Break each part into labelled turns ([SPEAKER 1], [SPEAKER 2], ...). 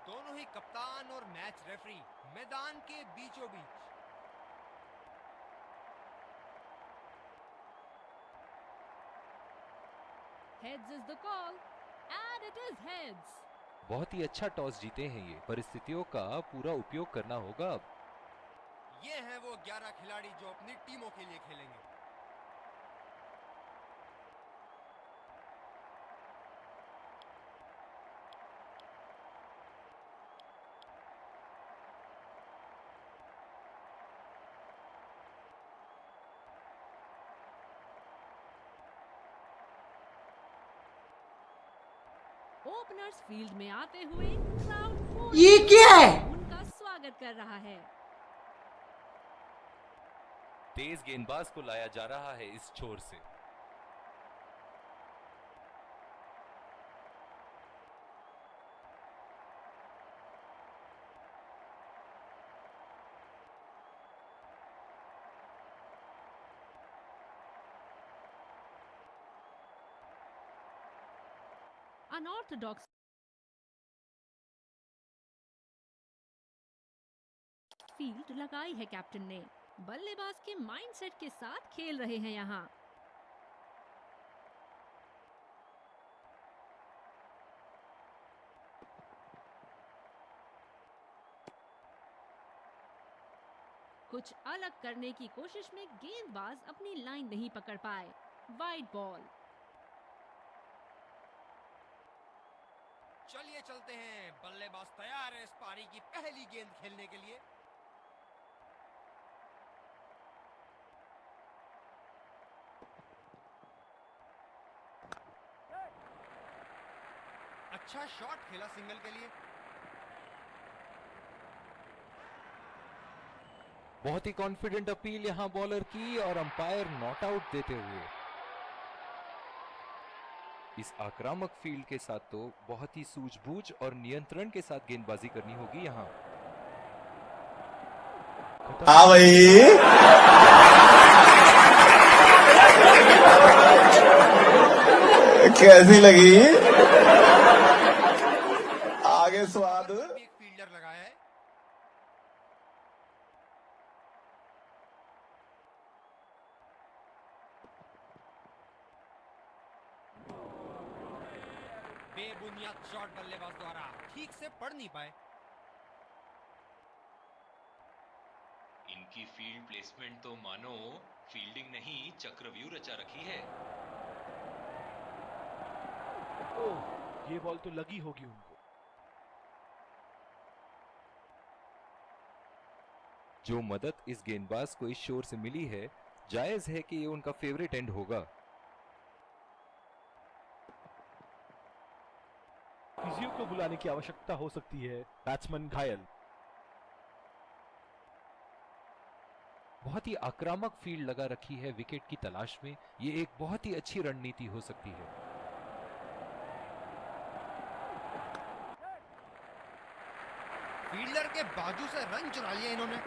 [SPEAKER 1] दोनों ही कप्तान और मैच रेफरी मैदान के बीचों बीच।
[SPEAKER 2] Heads is the call and it is heads.
[SPEAKER 3] बहुत ही अच्छा टॉस जीते हैं ये। परिस्थितियों का पूरा उपयोग करना होगा अब।
[SPEAKER 1] ये हैं वो 11 खिलाड़ी जो अपनी टीमों के लिए खेलेंगे।
[SPEAKER 2] ओपनर्स फील्ड में आते हुए क्राउड
[SPEAKER 4] ये क्या है?
[SPEAKER 2] उनका स्वागत कर रहा है।
[SPEAKER 3] तेज गेंदबाज को लाया जा रहा है इस छोर से।
[SPEAKER 2] अनऑर्थोडॉक्स फील्ड लगाई है कैप्टन ने। बल्लेबाज के माइंडसेट के साथ खेल रहे हैं यहाँ। कुछ अलग करने की कोशिश में गेंदबाज अपनी लाइन नहीं पकड़ पाए। Wide ball.
[SPEAKER 1] चलिए चलते हैं, बल्लेबाज तैयार है इस पारी की पहली गेंद खेलने के लिए। अच्छा शॉट खेला सिंगल के लिए।
[SPEAKER 3] बहुत ही कॉन्फिडेंट अपील यहां बॉलर की और अंपायर नॉट आउट देते हुए। इस आक्रामक फील्ड के साथ तो बहुत ही सूझबूझ और नियंत्रण के साथ गेंदबाजी करनी होगी यहां।
[SPEAKER 4] हाँ भाई, कैसी लगी? आगे स्वाद।
[SPEAKER 1] भी एक फील्डर लगाया है। बेबुनियाद शॉट बल्लेबाज द्वारा ठीक से पढ़ नहीं पाए।
[SPEAKER 5] इनकी फील्ड प्लेसमेंट तो मानो फील्डिंग नहीं चक्रव्यूह रचा रखी है।
[SPEAKER 6] ओह, ये बॉल तो लगी होगी उनको।
[SPEAKER 3] जो मदद इस गेंदबाज को इस शोर से मिली है, जायज है कि ये उनका फेवरेट एंड होगा।
[SPEAKER 6] फिजियो को बुलाने की आवश्यकता हो सकती है। बैट्समैन घायल।
[SPEAKER 3] बहुत ही आक्रामक फील्ड लगा रखी है विकेट की तलाश में। ये एक बहुत ही अच्छी रणनीति हो सकती है।
[SPEAKER 1] फील्डर के बाजू से रन चुरा लिया इन्होंने।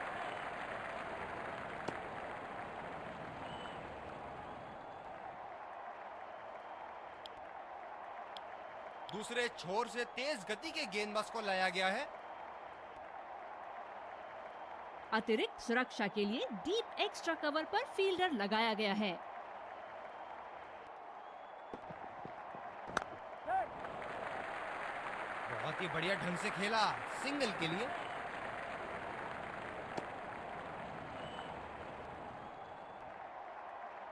[SPEAKER 1] दूसरे छोर से तेज गति के गेंदबाज को लाया गया है।
[SPEAKER 2] अतिरिक्त सुरक्षा के लिए डीप एक्स्ट्रा कवर पर फील्डर लगाया गया है।
[SPEAKER 1] बहुत ही बढ़िया ढंग से खेला सिंगल के लिए।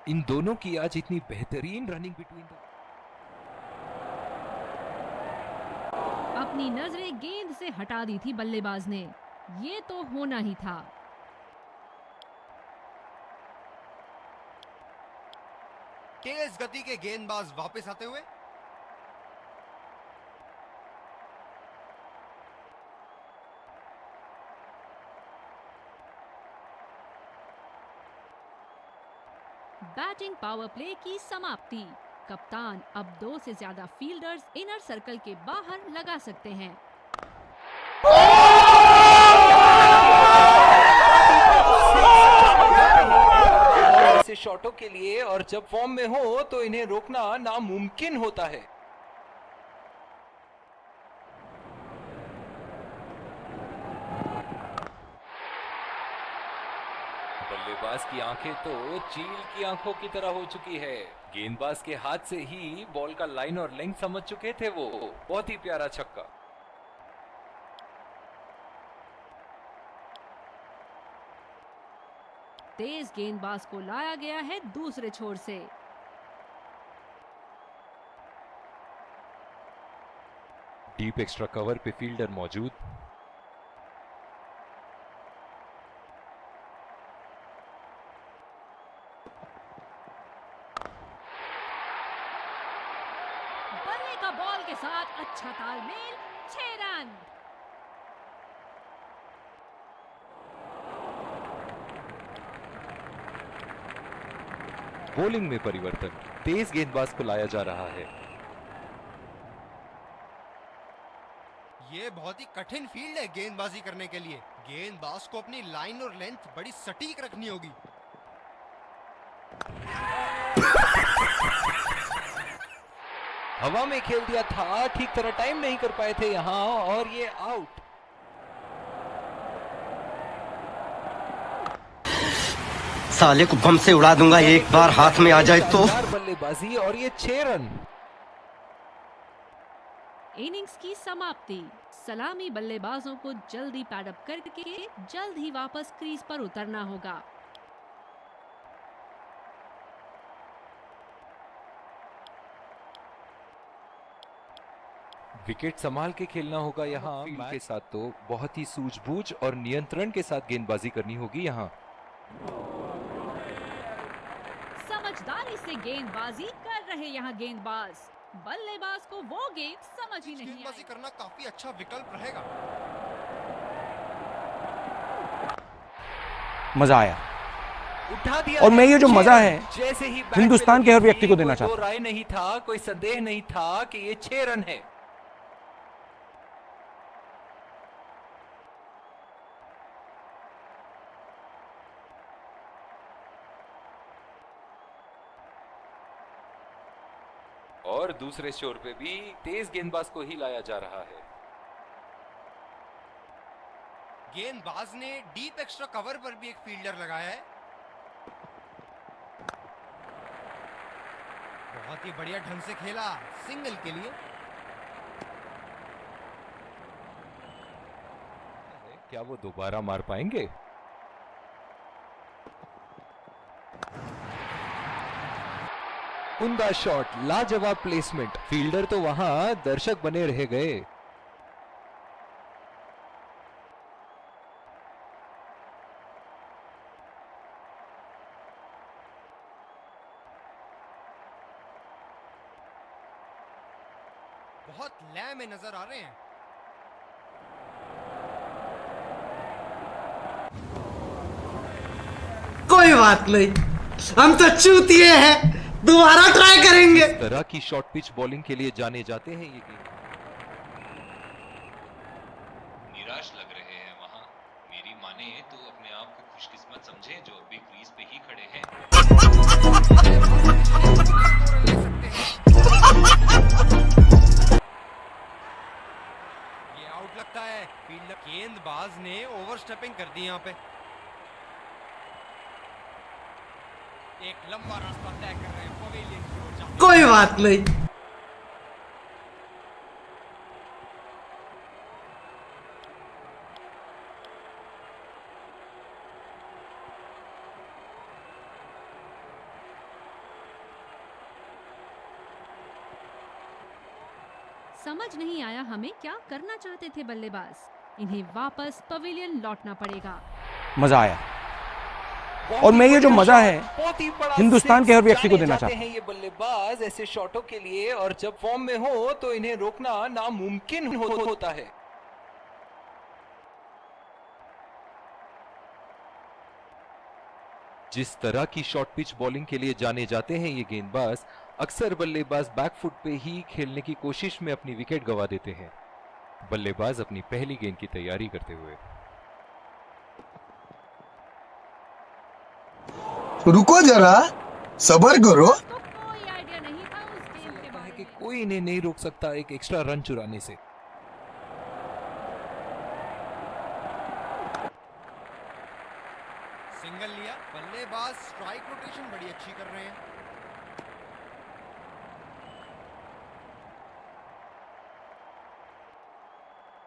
[SPEAKER 3] इन दोनों की आज इतनी बेहतरीन रनिंग बिटवीन द।
[SPEAKER 2] अपनी नजरें गेंद से हटा दी थी बल्लेबाज ने। ये तो होना ही था।
[SPEAKER 1] तेज गति के गेंदबाज वापस आते हुए।
[SPEAKER 2] बैटिंग पावर प्ले की समाप्ति। कप्तान अब 2 से ज्यादा फील्डर्स इनर सर्कल के बाहर लगा सकते हैं।
[SPEAKER 3] ऐसे शॉटों के लिए और जब फॉर्म में हो तो इन्हें रोकना नामुमकिन होता है। बल्लेबाज की आंखें तो चील की आंखों की तरह हो चुकी है। गेंदबाज के हाथ से ही बॉल का लाइन और लेंथ समझ चुके थे वो। बहुत ही प्यारा छक्का।
[SPEAKER 2] तेज गेंदबाज को लाया गया है दूसरे छोर से।
[SPEAKER 3] डीप एक्स्ट्रा कवर पे फील्डर मौजूद।
[SPEAKER 2] बल्ले का बॉल के साथ अच्छा तालमेल, 6 रन।
[SPEAKER 3] बॉलिंग में परिवर्तन, तेज गेंदबाज को लाया जा रहा है।
[SPEAKER 1] ये बहुत ही कठिन फील्ड है गेंदबाजी करने के लिए। गेंदबाज को अपनी लाइन और लेंथ बड़ी सटीक रखनी होगी।
[SPEAKER 3] हवा में खेल दिया था, ठीक तरह टाइम नहीं कर पाए थे यहां और ये आउट।
[SPEAKER 7] साले को बम से उड़ा दूंगा एक बार हाथ में आ जाए तो।
[SPEAKER 3] बल्लेबाजी और ये 6 रन।
[SPEAKER 2] इनिंग्स की समाप्ति। सलामी बल्लेबाजों को जल्दी पैडअप करके जल्द ही वापस क्रीज पर उतरना होगा।
[SPEAKER 3] विकेट संभाल के खेलना होगा यहाँ। फील्ड के साथ तो बहुत ही सूझबूझ और नियंत्रण के साथ गेंदबाजी करनी होगी यहाँ।
[SPEAKER 2] समझदारी से गेंदबाजी कर रहे यहाँ गेंदबाज। बल्लेबाज को वो गेंद समझ ही नहीं
[SPEAKER 1] गेंदबाजी
[SPEAKER 2] आई।
[SPEAKER 1] करना काफी अच्छा विकल्प रहेगा।
[SPEAKER 8] मजा आया।
[SPEAKER 3] उठा दिया
[SPEAKER 8] और मैं ये जो मजा है
[SPEAKER 3] जैसे ही
[SPEAKER 8] हिंदुस्तान के हर व्यक्ति को देना चाहता हूं।
[SPEAKER 3] राय नहीं था, कोई संदेह नहीं था कि ये 6 रन है। और दूसरे छोर पे भी तेज गेंदबाज को ही लाया जा रहा है।
[SPEAKER 1] गेंदबाज ने डीप एक्स्ट्रा कवर पर भी एक फील्डर लगाया है। बहुत ही बढ़िया ढंग से खेला, सिंगल के लिए।
[SPEAKER 3] क्या वो दोबारा मार पाएंगे? उम्दा शॉट, लाजवाब प्लेसमेंट। फील्डर तो वहां, दर्शक बने रह गए।
[SPEAKER 1] बहुत लय में नजर आ रहे हैं।
[SPEAKER 9] कोई बात नहीं, हम तो चूतिए हैं, दोबारा ट्राई करेंगे।
[SPEAKER 3] इस तरह की शॉर्ट पिच बॉलिंग के लिए जाने जाते हैं ये गेंद।
[SPEAKER 5] निराश लग रहे हैं वहां। मेरी माने तो अपने आप को खुशकिस्मत समझे जो अभी क्रीज पे ही खड़े हैं।
[SPEAKER 1] ये आउट लगता है। फील्डर गेंदबाज ने ओवरस्टेपिंग कर दी यहाँ पे। एक लंबा रास्ता तय कर रहे हैं पवेलियन की ओर जाते।
[SPEAKER 9] कोई बात नहीं।
[SPEAKER 2] समझ नहीं आया हमें क्या करना चाहते थे बल्लेबाज। इन्हें वापस पवेलियन लौटना पड़ेगा।
[SPEAKER 8] मजा आया। और मैं ये जो मजा है हिंदुस्तान के हर व्यक्ति को देना चाहता हूं।
[SPEAKER 3] ये बल्लेबाज ऐसे शॉटों के लिए, और जब फॉर्म में हो तो इन्हें रोकना नामुमकिन होता है। जिस तरह की शॉर्ट पिच बॉलिंग के लिए जाने जाते हैं ये गेंदबाज, अक्सर बल्लेबाज बैकफुट पे ही खेलने की कोशिश में अपनी विकेट गंवा देते हैं। बल्लेबाज अपनी पहली गेंद की तैयारी करते हुए।
[SPEAKER 4] रुको जरा, सबर करो।
[SPEAKER 2] तो कोई आइडिया नहीं था उस गेंद के बारे
[SPEAKER 3] कि
[SPEAKER 2] में।
[SPEAKER 3] कोई इन्हें नहीं रोक सकता एक एक्स्ट्रा रन चुराने से।
[SPEAKER 1] सिंगल लिया, बल्लेबाज स्ट्राइक रोटेशन बड़ी अच्छी कर रहे हैं।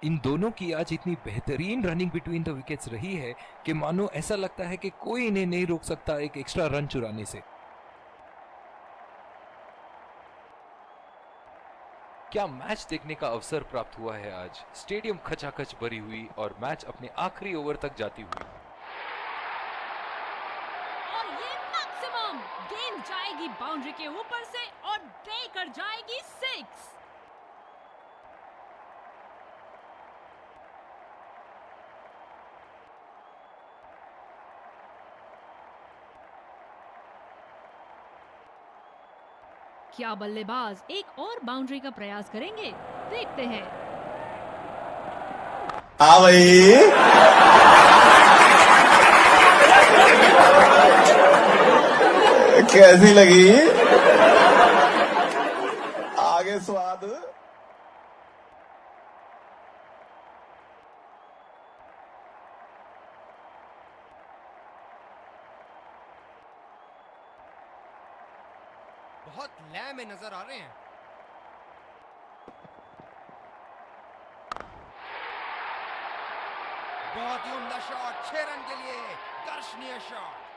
[SPEAKER 3] इन दोनों की आज इतनी बेहतरीन रनिंग बिटवीन द विकेट्स रही है कि मानो ऐसा लगता है कि कोई इन्हें नहीं रोक सकता एक एक्स्ट्रा रन चुराने से। क्या मैच देखने का अवसर प्राप्त हुआ है आज। स्टेडियम खचाखच भरी हुई और मैच अपने आखिरी ओवर तक जाती हुई।
[SPEAKER 2] और ये मैक्सिमम गेंद जाएगी बाउंड्री के ऊपर से और देकर जाएगी 6। क्या बल्लेबाज एक और बाउंड्री का प्रयास करेंगे? देखते हैं।
[SPEAKER 4] हाँ भाई, कैसी लगी आगे स्वाद।
[SPEAKER 1] बहुत लय में नजर आ रहे हैं। बहुत ही उम्दा शॉट, 6 रन के लिए दर्शनीय शॉट।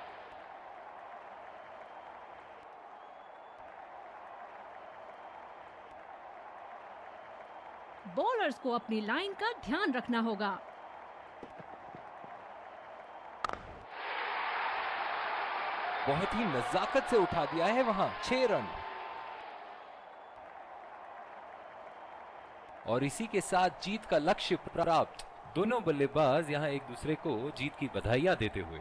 [SPEAKER 2] बॉलर्स को अपनी लाइन का ध्यान रखना होगा।
[SPEAKER 3] बहुत ही नजाकत से उठा दिया है वहां 6 रन। और इसी के साथ जीत का लक्ष्य प्राप्त। दोनों बल्लेबाज यहां एक दूसरे को जीत की बधाइयां देते हुए